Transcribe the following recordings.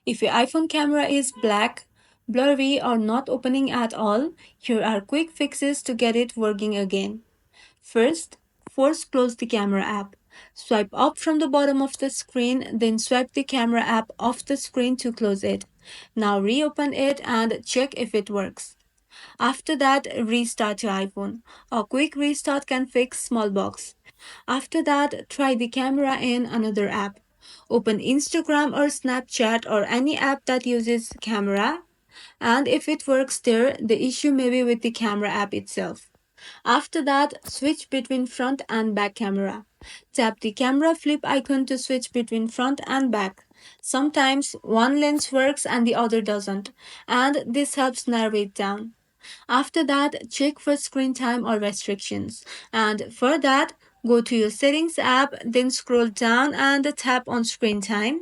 If your iPhone camera is black, blurry, or not opening at all, here are quick fixes to get it working again. First, force close the camera app. Swipe up from the bottom of the screen, then swipe the camera app off the screen to close it. Now reopen it and check if it works. After that, restart your iPhone. A quick restart can fix small bugs. After that, try the camera in another app. Open Instagram or Snapchat or any app that uses camera, and if it works there, the issue may be with the camera app itself. After that, switch between front and back camera. Tap the camera flip icon to switch between front and back. Sometimes one lens works and the other doesn't, and this helps narrow it down. After that, check for screen time or restrictions. And for that, go to your settings app, then scroll down and tap on screen time.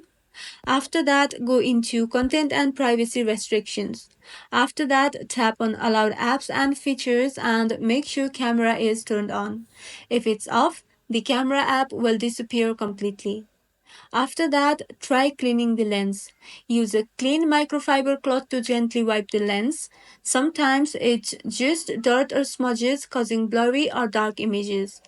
After that, go into content and privacy restrictions. After that, tap on allowed apps and features and make sure camera is turned on. If it's off, the camera app will disappear completely. After that, try cleaning the lens. Use a clean microfiber cloth to gently wipe the lens. Sometimes it's just dirt or smudges causing blurry or dark images.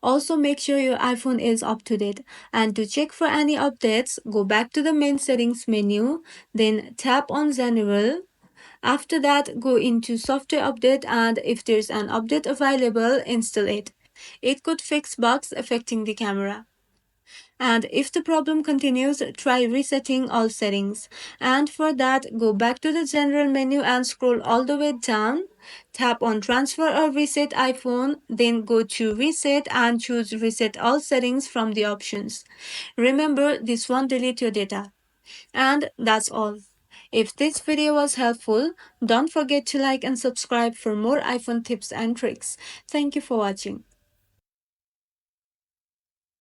Also, make sure your iPhone is up to date. And to check for any updates, go back to the main settings menu, then tap on General. After that, go into software update, and if there's an update available, install it. It could fix bugs affecting the camera. And if the problem continues, try resetting all settings. And for that, go back to the general menu and scroll all the way down. Tap on transfer or reset iPhone, then go to reset and choose reset all settings from the options. Remember, this won't delete your data. And that's all. If this video was helpful, don't forget to like and subscribe for more iPhone tips and tricks. Thank you for watching.